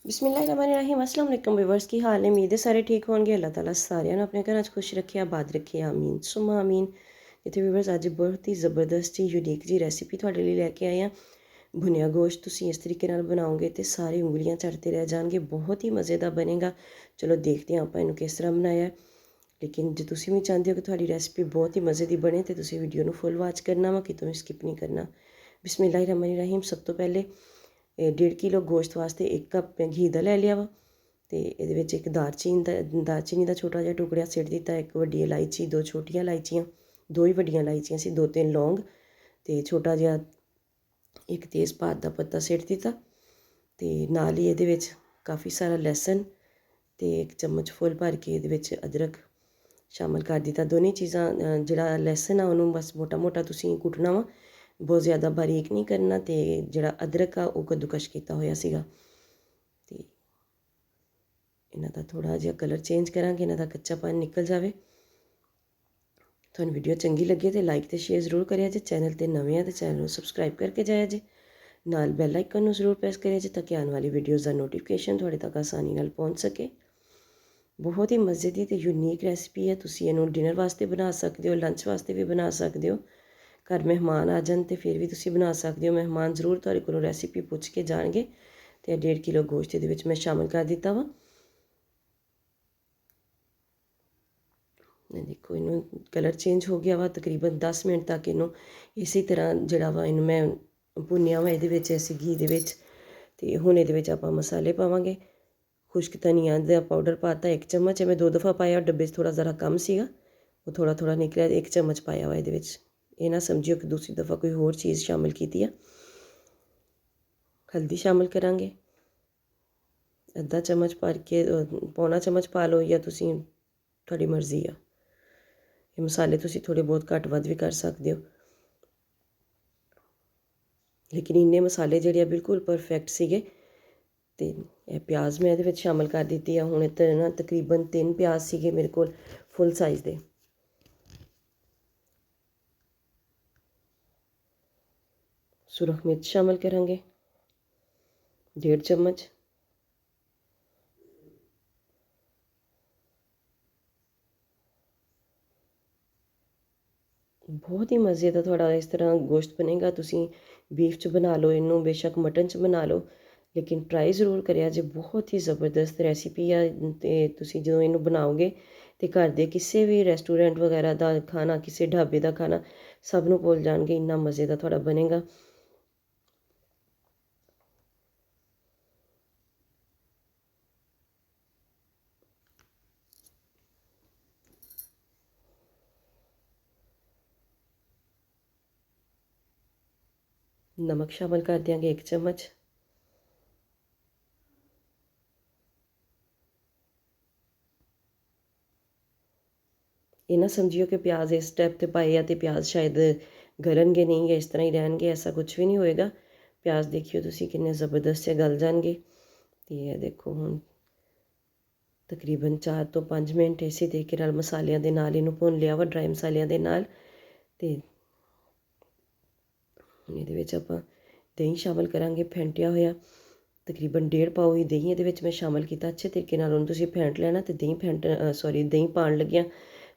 बिस्मिल्लाहिर्रहमानिर्रहीम अस्सलाम वालेकुम व्यूअर्स की हाल है। उम्मीद है सारे ठीक होंगे। अल्लाह ताला सारिਆਂ ਨੂੰ ਆਪਣੇ ਘਰਾਂ 'ਚ ਖੁਸ਼ ਰੱਖੇ, ਆਬਾਦ ਰੱਖੇ, ਆਮੀਨ ਸੁਮਾ ਆਮੀਨ। ਇੱਥੇ व्यूअर्स ਅੱਜ ਬਹੁਤ ਹੀ ਜ਼ਬਰਦਸਤ ਜੀ ਯੂਨੀਕ ਜੀ ਰੈਸਿਪੀ ਤੁਹਾਡੇ ਲਈ ਲੈ ਕੇ ਆਏ ਹਾਂ। ਭੁੰਨਿਆ ਗੋਸ਼ਤ ਤੁਸੀਂ ਇਸ ਤਰੀਕੇ ਨਾਲ ਬਣਾਓਗੇ ਤੇ ਸਾਰੀ ਉਂਗਲੀਆਂ ਚੜ੍ਹਦੇ ਰਹਿ ਜਾਣਗੇ, ਬਹੁਤ ਹੀ ਮਜ਼ੇ ਦਾ ਬਣੇਗਾ। ਚਲੋ ਦੇਖਦੇ ਹਾਂ ਆਪਾਂ ਇਹਨੂੰ ਕਿਸ ਤਰ੍ਹਾਂ ਬਣਾਇਆ ਹੈ। ਲੇਕਿਨ ਜੇ ਤੁਸੀਂ ਵੀ ਚਾਹੁੰਦੇ ਹੋ ਕਿ ਤੁਹਾਡੀ ਰੈਸਿਪੀ ਬਹੁਤ ਹੀ ਮਜ਼ੇ ਦੀ ਬਣੇ ਤੇ ਤੁਸੀਂ ਵੀਡੀਓ ਨੂੰ ਫੁੱਲ ਵਾਚ ਕਰਨਾ ਵਾ, ਕਿਤੋਂ ਸਕਿਪ ਨਹੀਂ ਕਰਨਾ। ਬਿਸਮਿल्लाहिर्रहमानिर्रहीम। ਸਭ ਤੋਂ ਪਹਿਲੇ 1.5 ਕਿਲੋ ਗੋਸ਼ਤ ਵਾਸਤੇ 1 ਕੱਪ ਘੀ ਦਾ ਲੈ ਲਿਆ ਵਾ ਤੇ ਇਹਦੇ ਵਿੱਚ ਇੱਕ ਦਾਲਚੀਨੀ ਦਾ ਛੋਟਾ ਜਿਹਾ ਟੁਕੜਾ ਸਿੱਟ ਦਿੱਤਾ, ਇੱਕ ਵੱਡੀ ਇਲਾਇਚੀ, 2 ਛੋਟੀਆਂ ਇਲਾਇਚੀਆਂ, 2 ਹੀ ਵੱਡੀਆਂ ਇਲਾਇਚੀਆਂ ਸੀ, 2-3 ਲੌਂਗ ਤੇ ਛੋਟਾ ਜਿਹਾ ਇੱਕ ਤੇਜ਼ਪਾਤ ਦਾ ਪੱਤਾ ਸਿੱਟ ਦਿੱਤਾ। ਤੇ ਨਾਲ ਹੀ ਇਹਦੇ ਵਿੱਚ ਕਾਫੀ ਸਾਰਾ ਲਸਣ ਤੇ 1 ਚਮਚ ਫੁੱਲ ਭਰ ਕੇ ਇਹਦੇ ਵਿੱਚ ਅਦਰਕ ਸ਼ਾਮਿਲ ਕਰ ਦਿੱਤਾ। ਦੋਨੇ ਚੀਜ਼ਾਂ ਜਿਹੜਾ ਲਸਣ ਆ ਉਹਨੂੰ ਬਸ ਮੋਟਾ ਤੁਸੀਂ ਕੁੱਟਣਾ ਵਾ, ਬਹੁਤ ਜ਼ਿਆਦਾ ਬਾਰੀਕ ਨਹੀਂ ਕਰਨਾ। ਤੇ ਜਿਹੜਾ ਅਦਰਕ ਆ ਉਹ ਕੱਦੂਕਸ਼ ਕੀਤਾ ਹੋਇਆ ਸੀਗਾ। ਤੇ ਇਹਨਾਂ ਦਾ ਥੋੜ੍ਹਾ ਜਿਹਾ ਕਲਰ ਚੇਂਜ ਕਰਾਂਗੇ, ਇਹਨਾਂ ਦਾ ਕੱਚਾਪਨ ਨਿਕਲ ਜਾਵੇ। ਤੁਹਾਨੂੰ ਵੀਡੀਓ ਚੰਗੀ ਲੱਗੇ ਤਾਂ ਲਾਈਕ ਅਤੇ ਸ਼ੇਅਰ ਜ਼ਰੂਰ ਕਰਿਆ ਜੇ। ਚੈਨਲ 'ਤੇ ਨਵੇਂ ਆ ਤਾਂ ਚੈਨਲ ਨੂੰ ਸਬਸਕ੍ਰਾਈਬ ਕਰਕੇ ਜਾਇਆ ਜੇ। ਨਾਲ ਬੈਲ ਆਈਕਨ ਨੂੰ ਜ਼ਰੂਰ ਪ੍ਰੈਸ ਕਰਿਆ ਜੇ ਤਾਂ ਕਿ ਆਉਣ ਵਾਲੀ ਵੀਡੀਓਜ਼ ਦਾ ਨੋਟੀਫਿਕੇਸ਼ਨ ਤੁਹਾਡੇ ਤੱਕ ਆਸਾਨੀ ਨਾਲ ਪਹੁੰਚ ਸਕੇ। ਬਹੁਤ ਹੀ ਮਜ਼ੇ ਦੀ ਅਤੇ ਯੂਨੀਕ ਰੈਸਿਪੀ ਹੈ। ਤੁਸੀਂ ਇਹਨੂੰ ਡਿਨਰ ਵਾਸਤੇ ਬਣਾ ਸਕਦੇ ਹੋ, ਲੰਚ ਵਾਸਤੇ ਵੀ ਬਣਾ ਸਕਦੇ ਹੋ। ਘਰ ਮਹਿਮਾਨ ਆ ਜਾਣ ਤਾਂ ਫਿਰ ਵੀ ਤੁਸੀਂ ਬਣਾ ਸਕਦੇ ਹੋ। ਮਹਿਮਾਨ ਜ਼ਰੂਰ ਤੁਹਾਡੇ ਕੋਲੋਂ ਰੈਸਿਪੀ ਪੁੱਛ ਕੇ ਜਾਣਗੇ। ਅਤੇ 1.5 ਕਿਲੋ ਗੋਸ਼ਤ ਇਹਦੇ ਵਿੱਚ ਮੈਂ ਸ਼ਾਮਿਲ ਕਰ ਦਿੱਤਾ ਵਾ। ਦੇਖੋ ਇਹਨੂੰ ਕਲਰ ਚੇਂਜ ਹੋ ਗਿਆ ਵਾ। ਤਕਰੀਬਨ 10 ਮਿੰਟ ਤੱਕ ਇਹਨੂੰ ਇਸੇ ਤਰ੍ਹਾਂ ਜਿਹੜਾ ਵਾ ਇਹਨੂੰ ਮੈਂ ਭੁੰਨਿਆ ਵਾ ਇਹਦੇ ਵਿੱਚ ਅਸੀਂ ਘੀ ਦੇ ਵਿੱਚ। ਅਤੇ ਹੁਣ ਇਹਦੇ ਵਿੱਚ ਆਪਾਂ ਮਸਾਲੇ ਪਾਵਾਂਗੇ। ਖੁਸ਼ਕ ਧਨੀਆ ਦਾ ਪਾਊਡਰ ਪਾਤਾ 1 ਚਮਚ, ਮੈਂ 2 ਦਫਾ ਪਾਇਆ। ਡੱਬੇ 'ਚ ਥੋੜ੍ਹਾ ਜ਼ਰਾ ਕਮ ਸੀਗਾ, ਉਹ ਥੋੜ੍ਹਾ ਨਿਕਲਿਆ। 1 ਚਮਚ ਪਾਇਆ ਵਾ ਇਹਦੇ ਵਿੱਚ। ਇਹ ਨਾ ਸਮਝਿਓ ਕਿ ਦੂਸਰੀ ਦਫਾ ਕੋਈ ਹੋਰ ਚੀਜ਼ ਸ਼ਾਮਿਲ ਕੀਤੀ ਆ। ਹਲਦੀ ਸ਼ਾਮਿਲ ਕਰਾਂਗੇ, ਅੱਧਾ ਚਮਚ ਭਰ ਕੇ, ਪੌਣਾ ਚਮਚ ਪਾ ਲਓ ਜਾਂ ਤੁਸੀਂ, ਤੁਹਾਡੀ ਮਰਜ਼ੀ ਆ। ਇਹ ਮਸਾਲੇ ਤੁਸੀਂ ਥੋੜ੍ਹੇ ਬਹੁਤ ਘੱਟ ਵੱਧ ਵੀ ਕਰ ਸਕਦੇ ਹੋ, ਲੇਕਿਨ ਇੰਨੇ ਮਸਾਲੇ ਜਿਹੜੇ ਆ ਬਿਲਕੁਲ ਪਰਫੈਕਟ ਸੀਗੇ। ਅਤੇ ਇਹ ਪਿਆਜ਼ ਮੈਂ ਇਹਦੇ ਵਿੱਚ ਸ਼ਾਮਿਲ ਕਰ ਦਿੱਤੀ ਆ। ਹੁਣ ਇੱਥੇ ਨਾ ਤਕਰੀਬਨ 3 ਪਿਆਜ਼ ਸੀਗੇ ਮੇਰੇ ਕੋਲ ਫੁੱਲ ਸਾਈਜ਼ ਦੇ। ਸੁਰਖ ਮਿਰਚ ਸ਼ਾਮਿਲ ਕਰਾਂਗੇ 1.5 ਚਮਚ। ਬਹੁਤ ਹੀ ਮਜ਼ੇ ਦਾ ਤੁਹਾਡਾ ਇਸ ਤਰ੍ਹਾਂ ਗੋਸ਼ਤ ਬਣੇਗਾ। ਤੁਸੀਂ ਬੀਫ 'ਚ ਬਣਾ ਲਓ ਇਹਨੂੰ, ਬੇਸ਼ੱਕ ਮਟਨ 'ਚ ਬਣਾ ਲਓ, ਲੇਕਿਨ ਟਰਾਈ ਜ਼ਰੂਰ ਕਰਿਆ ਜੇ। ਬਹੁਤ ਹੀ ਜ਼ਬਰਦਸਤ ਰੈਸਿਪੀ ਆ। ਅਤੇ ਤੁਸੀਂ ਜਦੋਂ ਇਹਨੂੰ ਬਣਾਓਗੇ ਅਤੇ ਘਰ ਦੇ ਕਿਸੇ ਵੀ ਰੈਸਟੋਰੈਂਟ ਵਗੈਰਾ ਦਾ ਖਾਣਾ, ਕਿਸੇ ਢਾਬੇ ਦਾ ਖਾਣਾ, ਸਭ ਨੂੰ ਭੁੱਲ ਜਾਣਗੇ। ਇੰਨਾ ਮਜ਼ੇ ਦਾ ਤੁਹਾਡਾ ਬਣੇਗਾ। ਨਮਕ ਸ਼ਾਮਿਲ ਕਰ ਦਿਆਂਗੇ 1 ਚਮਚ। ਇਹ ਨਾ ਸਮਝਿਓ ਕਿ ਪਿਆਜ਼ ਇਸ ਸਟੈਪ 'ਤੇ ਪਾਏ ਆ ਅਤੇ ਪਿਆਜ਼ ਸ਼ਾਇਦ ਗਲਣਗੇ ਨਹੀਂ ਜਾਂ ਇਸ ਤਰ੍ਹਾਂ ਹੀ ਰਹਿਣਗੇ, ਐਸਾ ਕੁਛ ਵੀ ਨਹੀਂ ਹੋਏਗਾ। ਪਿਆਜ਼ ਦੇਖਿਓ ਤੁਸੀਂ ਕਿੰਨੇ ਜ਼ਬਰਦਸਤ ਜਿਹੇ ਗਲ ਜਾਣਗੇ। ਅਤੇ ਇਹ ਦੇਖੋ ਹੁਣ ਤਕਰੀਬਨ 4 ਤੋਂ 5 ਮਿੰਟ ਇਸੇ ਤਰੀਕੇ ਨਾਲ ਮਸਾਲਿਆਂ ਦੇ ਨਾਲ ਇਹਨੂੰ ਭੁੰਨ ਲਿਆ ਵਾ, ਡਰਾਈ ਮਸਾਲਿਆਂ ਦੇ ਨਾਲ। ਅਤੇ ਇਹਦੇ ਵਿੱਚ ਆਪਾਂ ਦਹੀਂ ਸ਼ਾਮਿਲ ਕਰਾਂਗੇ, ਫੈਂਟਿਆ ਹੋਇਆ। ਤਕਰੀਬਨ 1.5 ਪਾਓ ਹੀ ਦਹੀਂ ਇਹਦੇ ਵਿੱਚ ਮੈਂ ਸ਼ਾਮਿਲ ਕੀਤਾ। ਅੱਛੇ ਤਰੀਕੇ ਨਾਲ ਉਹਨੂੰ ਤੁਸੀਂ ਫੈਂਟ ਲੈਣਾ। ਅਤੇ ਦਹੀਂ ਪਾਉਣ ਲੱਗਿਆ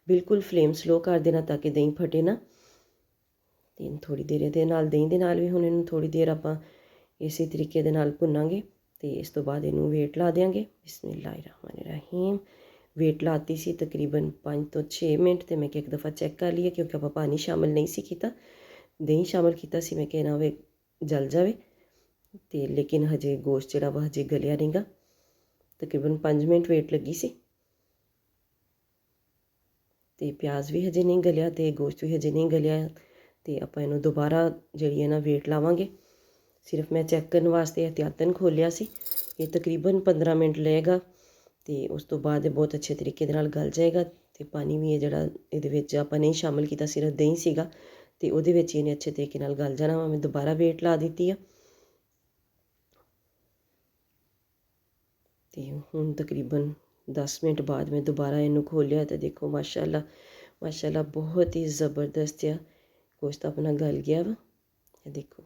ਬਿਲਕੁਲ ਫਲੇਮ ਸਲੋ ਕਰ ਦੇਣਾ ਤਾਂ ਕਿ ਦਹੀਂ ਫਟੇ ਨਾ। ਅਤੇ ਥੋੜ੍ਹੀ ਦੇਰ ਇਹਦੇ ਨਾਲ, ਦਹੀਂ ਦੇ ਨਾਲ ਵੀ ਹੁਣ ਇਹਨੂੰ ਥੋੜ੍ਹੀ ਦੇਰ ਆਪਾਂ ਇਸੇ ਤਰੀਕੇ ਦੇ ਨਾਲ ਭੁੰਨਾਂਗੇ। ਅਤੇ ਇਸ ਤੋਂ ਬਾਅਦ ਇਹਨੂੰ ਵੇਟ ਲਾ ਦਿਆਂਗੇ। ਬਿਸਮਿल्लाहिर्रहमानिर्रहीम। ਵੇਟ ਲਾਤੀ ਸੀ ਤਕਰੀਬਨ 5 ਤੋਂ 6 ਮਿੰਟ। ਅਤੇ ਮੈਂ ਕਿਹਾ 1 ਦਫਾ ਚੈੱਕ ਕਰ ਲਈਏ, ਕਿਉਂਕਿ ਆਪਾਂ ਪਾਣੀ ਸ਼ਾਮਿਲ ਨਹੀਂ ਸੀ ਕੀਤਾ, ਦਹੀਂ ਸ਼ਾਮਿਲ ਕੀਤਾ ਸੀ। ਮੈਂ ਕਿਹਾ ਨਾ ਹੋਵੇ ਜਲ ਜਾਵੇ। ਅਤੇ ਲੇਕਿਨ ਹਜੇ ਗੋਸ਼ਤ ਜਿਹੜਾ ਵਾ ਹਜੇ ਗਲਿਆ ਨਹੀਂ ਗਾ। ਤਕਰੀਬਨ 5 ਮਿੰਟ ਵੇਟ ਲੱਗੀ ਸੀ। ਅਤੇ ਪਿਆਜ਼ ਵੀ ਹਜੇ ਨਹੀਂ ਗਲਿਆ ਅਤੇ ਗੋਸ਼ਤ ਵੀ ਹਜੇ ਨਹੀਂ ਗਲਿਆ। ਅਤੇ ਆਪਾਂ ਇਹਨੂੰ ਦੁਬਾਰਾ ਜਿਹੜੀ ਹੈ ਨਾ ਵੇਟ ਲਾਵਾਂਗੇ। ਸਿਰਫ ਮੈਂ ਚੈੱਕ ਕਰਨ ਵਾਸਤੇ ਇਹਤਿਆਤਨ ਖੋਲ੍ਹਿਆ ਸੀ। ਇਹ ਤਕਰੀਬਨ 15 ਮਿੰਟ ਲਏਗਾ ਅਤੇ ਉਸ ਤੋਂ ਬਾਅਦ ਇਹ ਬਹੁਤ ਅੱਛੇ ਤਰੀਕੇ ਦੇ ਨਾਲ ਗਲ ਜਾਏਗਾ। ਅਤੇ ਪਾਣੀ ਵੀ ਇਹ ਜਿਹੜਾ ਇਹਦੇ ਵਿੱਚ ਆਪਾਂ ਨਹੀਂ ਸ਼ਾਮਿਲ ਕੀਤਾ, ਸਿਰਫ ਦਹੀਂ ਸੀਗਾ, ਅਤੇ ਉਹਦੇ ਵਿੱਚ ਇਹਨੇ ਅੱਛੇ ਤਰੀਕੇ ਨਾਲ ਗਲ ਜਾਣਾ ਵਾ। ਮੈਂ ਦੁਬਾਰਾ ਵੇਟ ਲਾ ਦਿੱਤੀ ਆ। ਅਤੇ ਹੁਣ ਤਕਰੀਬਨ 10 ਮਿੰਟ ਬਾਅਦ ਮੈਂ ਦੁਬਾਰਾ ਇਹਨੂੰ ਖੋਲ੍ਹਿਆ ਅਤੇ ਦੇਖੋ ਮਾਸ਼ਾਅੱਲਾ ਬਹੁਤ ਹੀ ਜ਼ਬਰਦਸਤ ਆ ਗੋਸ਼ਤ ਆਪਣਾ ਗਲ ਗਿਆ ਵਾ। ਇਹ ਦੇਖੋ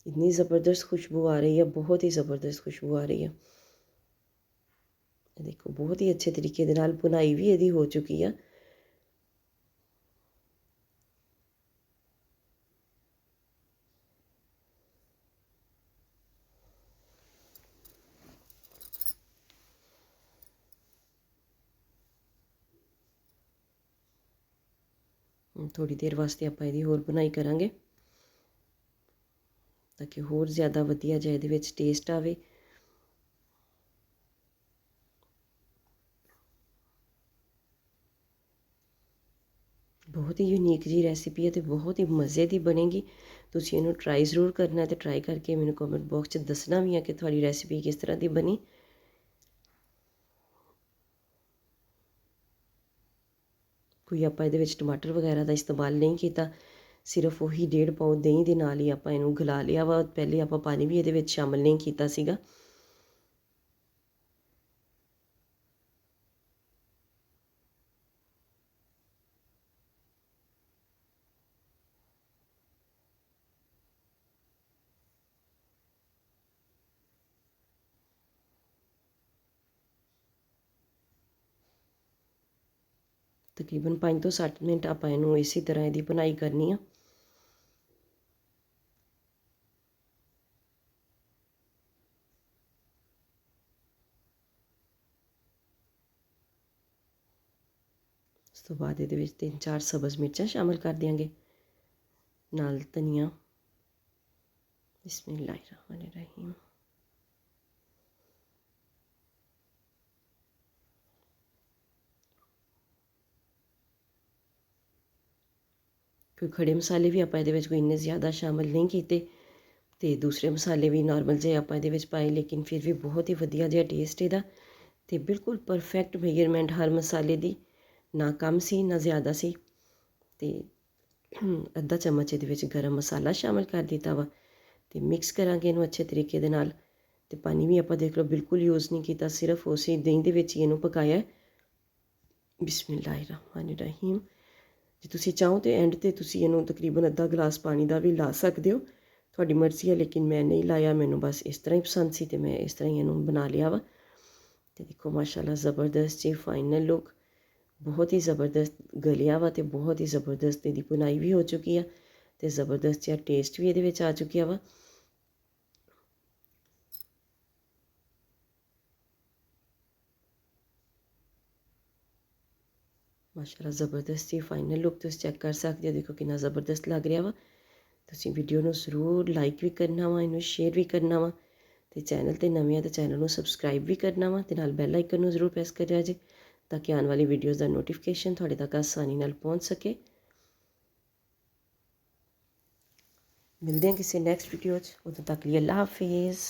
इतनी ज़बरदस्त खुशबू आ रही है, बहुत ही ज़बरदस्त खुशबू आ रही है। देखो बहुत ही अच्छे तरीके दे नाल बुनाई भी इहदी हो चुकी है। थोड़ी देर वास्ते ਆਪਾਂ ਇਹਦੀ ਹੋਰ ਬੁਣਾਈ ਕਰਾਂਗੇ ਤਾਂ ਕਿ ਹੋਰ ਜ਼ਿਆਦਾ ਵਧੀਆ ਜਿਹਾ ਇਹਦੇ ਵਿੱਚ ਟੇਸਟ ਆਵੇ। बहुत ही यूनीक जी रेसिपी है तो बहुत ही मज़े की बनेगी। तुसीं इहनूं ट्राई ज़रूर करना है तो ट्राई करके मैनूं कमेंट बॉक्स च दसना भी है कि तुहाडी रेसिपी किस तरह की बनी। कोई आपां इहदे विच टमाटर वगैरह का इस्तेमाल नहीं किया, सिर्फ वही 1.5 पाउ दही दे नाल ही आपां इहनूं गला लिया वा। पहले आपां पानी भी इहदे विच शामिल नहीं किया सीगा। तकरीबन 5 ਤੋਂ 7 ਮਿੰਟ ਆਪਾਂ ਇਹਨੂੰ ਇਸੇ ਤਰ੍ਹਾਂ ਇਹਦੀ ਬਣਾਈ ਕਰਨੀ ਆ। ਉਸ ਤੋਂ ਬਾਅਦ ਇਹਦੇ ਵਿੱਚ 3-4 ਸਬਜ਼ ਮਿਰਚਾਂ ਸ਼ਾਮਿਲ ਕਰ ਦਿਆਂਗੇ, ਨਾਲ ਧਨੀਆ। ਬਿਸਮਿਲ੍ਲਾਹਿਰਰਹਿਮਾਨਿਰਰਹੀਮ। कोई खड़े मसाले भी आपां इहदे विच कोई इन्ने ज़्यादा शामिल नहीं कीते ते दूसरे मसाले भी नॉर्मल जे आपां इहदे विच पाए, लेकिन फिर भी बहुत ही वधिया जिहा टेस्ट इहदा ते बिल्कुल परफेक्ट मेजरमेंट हर मसाले दी, ना कम सी ना ज़्यादा सी। ते अद्धा चम्मच इहदे विच गरम मसाला शामिल कर दित्ता वा ते मिक्स करांगे इहनूं अच्छे तरीके दे नाल। ते पानी भी आपां देख लो बिल्कुल यूज़ नहीं कीता, सिर्फ उसी दही दे विच ही इहनूं पकाया है। बिस्मिल्लाहिर्रहमानिर्रहीम। जे तुसीं चाहो तो एंड ते तुसीं इहनूं तकरीबन अद्धा गिलास पानी का भी ला सकदे हो, तुहाडी मर्ज़ी है, लेकिन मैं नहीं लाया, मैनूं बस इस तरह ही पसंद सी ते मैं इस तरह ही इहनूं बना लिया वा। ते देखो माशाल्लाह ज़बरदस्त जी फाइनल लुक, बहुत ही ज़बरदस्त गलिया वा ते बहुत ही ज़बरदस्त इहदी बुनाई भी हो चुकी है ते ज़बरदस्त जिहा टेस्ट भी इहदे विच आ चुकिया वा। माशाल्लाह ज़बरदस्त ही फाइनल लुक तुसीं चैक कर सकते हो। देखो कितना ज़बरदस्त लग रहा वा। तुसीं वीडियो नूं ज़रूर लाइक भी करना वा, इहनूं शेयर भी करना वा ते चैनल ते नवें आ ते चैनल नूं सबसक्राइब भी करना वा ते नाल बैल आइकन नूं ज़रूर प्रेस करिया जे ताकि आने वाली वीडियोज़ दा नोटिफिकेशन तुहाडे तक आसानी नाल पहुँच सके। मिलदे हां किसी नैक्सट वीडियो च, उदों तक लिए अल्लाह हाफिज़।